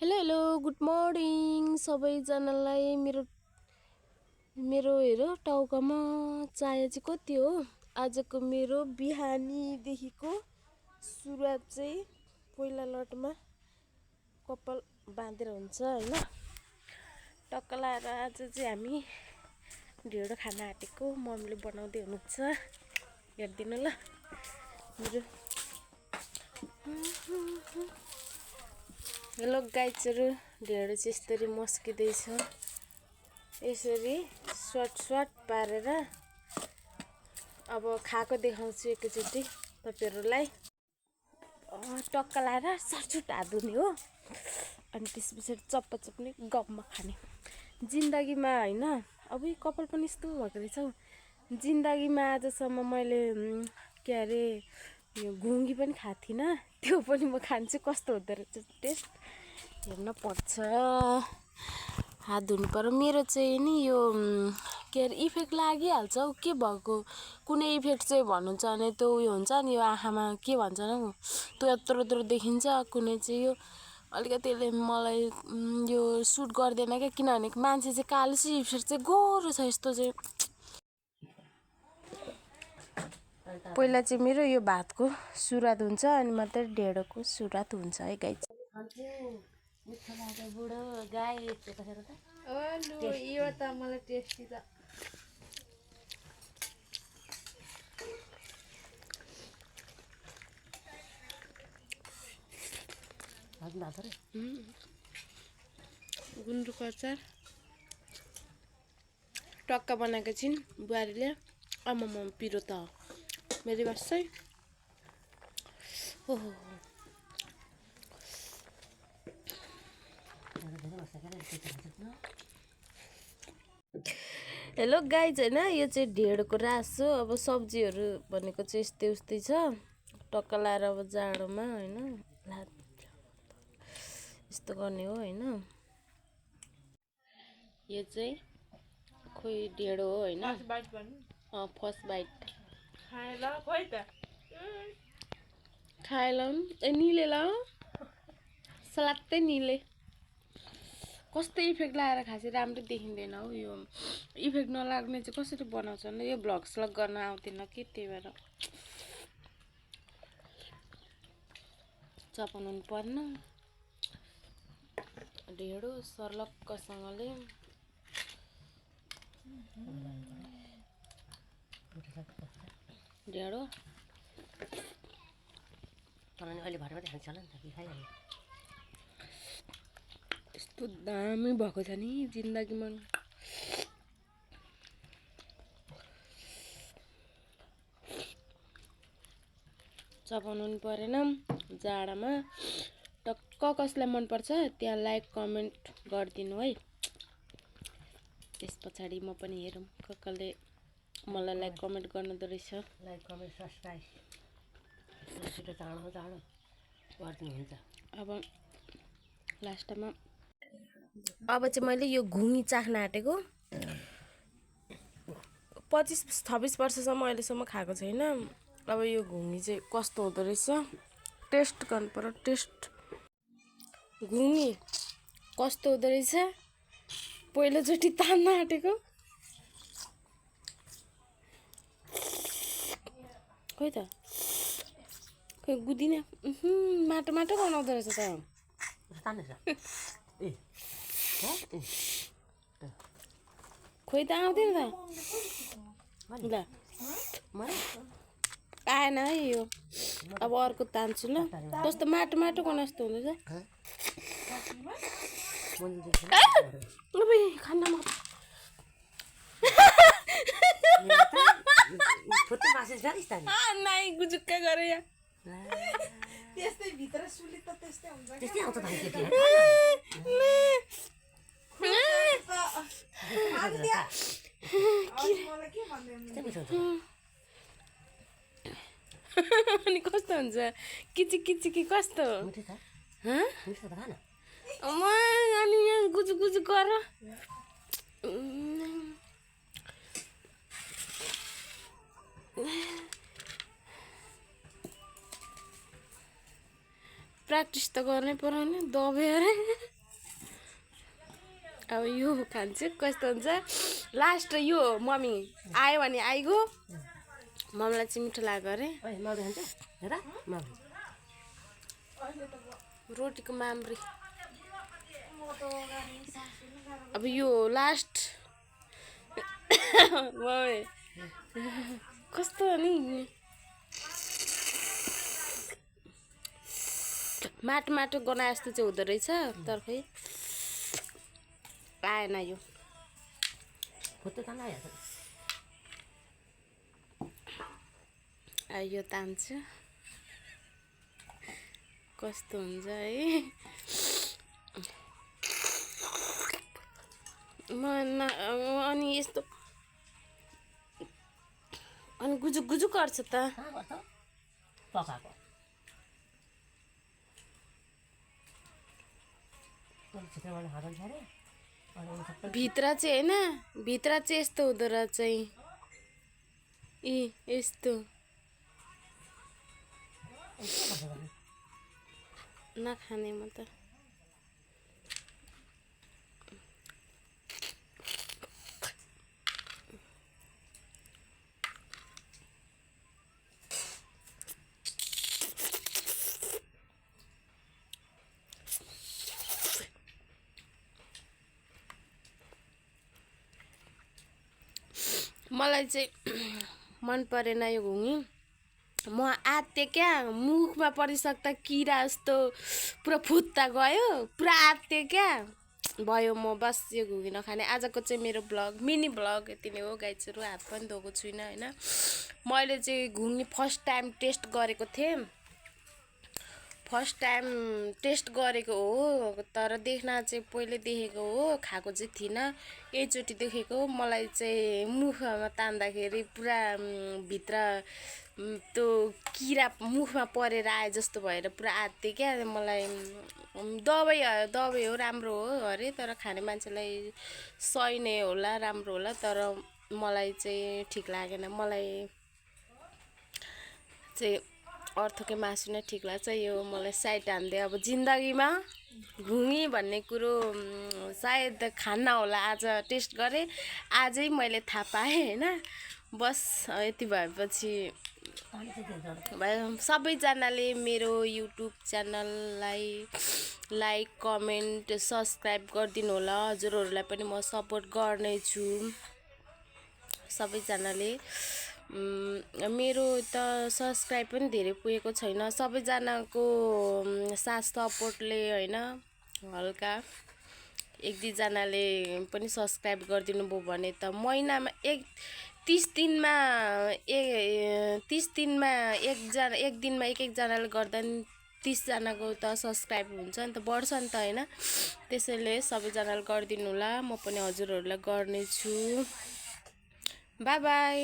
Hello hello good morning सबैजनालाई। मेरो हेरो टाउकामा चाया चाहिँ कति हो। आजको मेरो बिहानीदेखिको सुरुवात चाहिँ पहिला लटमा कपाल बाँधेर हुन्छ हैन। टक्क लाएर आज चाहिँ हामी ढेँडो खान आँटेको। मम्मीले बनाउँदै हुनुहुन्छ, हेरिदिनु ल। मेरो हेलो गाइजहरु, ढेँडो चाहिँ यसरी मस्किँदैछ। यसरी स्वाट पारेर अब खाएको देखाउँछु एकैचोटि तपाईहरुलाई। टक्क लाएर सरचुट हात धुने हो, अनि त्यसपछि चप्पा चप्ने गफमा खाने। जिन्दगीमा हैन, अब यो कपाल पनि यस्तो भएको रहेछ हौ। जिन्दगीमा आजसम्म मैले के अरे यो घुङ्गी पनि खाएको थिइनँ, त्यो पनि म खान्छु। कस्तो हुँदो रहेछ टेस्ट हेर्न पर्छ। हात धुनु पर्यो। मेरो चाहिँ नि यो के अरे इफेक्ट लागिहाल्छ हौ। के भएको कुनै इफेक्ट चाहिँ भन्नुहुन्छ भने त्यो उयो हुन्छ नि, यो आँखामा के भन्छ हौ, त्यो यत्रो यत्रो देखिन्छ। कुनै चाहिँ यो अलिकतिले मलाई यो सुट गर्दैन क्या, किनभने मान्छे चाहिँ कालो चाहिँ इफेक्ट चाहिँ गोरो छ यस्तो चाहिँ। पहिला चाहिँ मेरो यो भातको सुरुवात हुन्छ, अनि मात्रै ढेँडोको सुरुवात हुन्छ है गाइस। मिठो लाग्यो बुढो गाई यताखेर त। यो त मलाई टेस्टी त। गुन्द्रुकको अचार टक्क बनाएको छिन् बुहारीले। आमामा पिरो त मेरी बस्छ। ओहो हेलो गाइज हैन, यो चाहिँ ढेँडोको रास हो। अब सब्जीहरू भनेको चाहिँ यस्तै उस्तै छ। टक्क लाएर अब जाडोमा हैन यस्तो गर्ने हो हैन। यो चाहिँ खोइ ढेँडो हो हैन। फर्स्ट बाइट खाएर खोइ त खाए लाउँ। ए निले लाऊ, सलात्तै निले। कस्तो इफेक्ट लगाएर खासै राम्रो देखिँदैन हौ। यो इफेक्ट नलाग्ने चाहिँ कसरी बनाउँछ भने यो भ्लग स्लग गर्न आउँदैन कि, त्यही भएर चपाउनु पर्न। ढेँडो सर्लक्कसँगले ढेँडो अहिले भरे मात्रै खान्छ होला नि त, कि खाइहाल्यो। यस्तो दामी भएको छ नि जिन्दगीमा। चपाउनु परेन जाडामा। टक्क कसलाई मनपर्छ त्यहाँ लाइक कमेन्ट गरिदिनु है। त्यस पछाडि म पनि हेरौँ कसले मलाई लाइक कमेन्ट गर्नुहुँदो रहेछ। लाइक कमेन्ट सब्सक्राइब चाँडो गरिदिनु हुन्छ। अब लास्टमा अब चाहिँ मैले यो घुङ्गी चाख्न आँटेको। 25-26 वर्षसम्म अहिलेसम्म खाएको छैन। अब यो घुङ्गी चाहिँ कस्तो हुँदो रहेछ टेस्ट गर्नु पर्यो। टेस्ट घुङ्गी कस्तो हुँदो रहेछ पहिलोचोटि तान्न आँटेको। खोइ त खोइ गुदिने माटो माटो बनाउँदो रहेछ त। खोइ त आउँदैन त ल आएन है यो। अब अर्को तान्छु ल। कस्तो माटो माटोको जस्तो हुँदैछ। खानमा नाइ गुजुक्का गरे या त्यस्तै भित्र सुली त त्यस्तै हुन्छ। त्यस्तै आउँछ त केटी। अनि कस्तो हुन्छ किचिक किचिकी कस्तो अनि यहाँ गुजुक गुजुक गर। प्र्याक्टिस त गर्नै पर्यो नि दबेर। अब यो खान्छु कस्तो हुन्छ लास्ट यो मम्मी आयो भने आइगयो मम्मीलाई चाहिँ मिठो लाग्यो अरे रोटीको माम्री अब यो लास्ट मम्मी कस्तो नि माटो माटो गनाए जस्तो चाहिँ हुँदो रहेछ तर खै आएन यो यो तान्छु कस्तो हुन्छ है अनि यस्तो अनि गुजुक गुजुक गर्छ त भित्र चाहिँ होइन भित्र चाहिँ यस्तो हुँदो रहेछ यस्तो नखाने म त मलाई चाहिँ मन परेन यो घुङ्गी म आत्ते क्या मुखमा परिसक्दा किरा जस्तो पुरा फुत्ता गयो पुरा आत्ते क्या भयो म बस यो घुङ्गी नखाने आजको चाहिँ मेरो ब्लग मिनी ब्लग यति नै हो गाइजहरू हात पनि धोएको छुइनँ होइन मैले चाहिँ घुङ्गी फर्स्ट टाइम टेस्ट गरेको थिएँ फर्स्ट टाइम टेस्ट गरेको हो तर देख्न चाहिँ पहिले देखेको हो खाएको चाहिँ थिइनँ एकचोटि देखेको मलाई चाहिँ मुखमा तान्दाखेरि पुरा भित्र त्यो किरा मुखमा परेर आए जस्तो भएर पुरा आत्ते क्या मलाई दबाई हो राम्रो हो अरे तर खाने मान्छेलाई सहिने होला राम्रो होला तर मलाई चाहिँ ठिक लागेन मलाई चाहिँ अर्थकै मासु नै ठिक लाग्छ यो मलाई साइड हान्दै अब जिन्दगीमा घुङ्गी भन्ने कुरो सायद खान्न होला आज टेस्ट गरेँ आजै मैले थाहा पाएँ होइन बस यति भएपछि सबैजनाले मेरो युट्युब च्यानललाई लाइक कमेन्ट सब्सक्राइब गरिदिनु होला हजुरहरूलाई पनि म सपोर्ट गर्नेछु सबैजनाले मेरो त सब्सक्राइब पनि धेरै पुगेको छैन सबैजनाको साथ सपोर्टले होइन हल्का एक दुईजनाले पनि सब्सक्राइब गरिदिनु भयो भने त महिनामा 30 दिनमा एक दिनमा एक एकजनाले गर्दा नि 30 जनाको त सब्सक्राइब हुन्छ नि त बढ्छ नि त होइन त्यसैले सबैजनाले गरिदिनु होला म पनि हजुरहरूलाई गर्नेछु बाई बाई।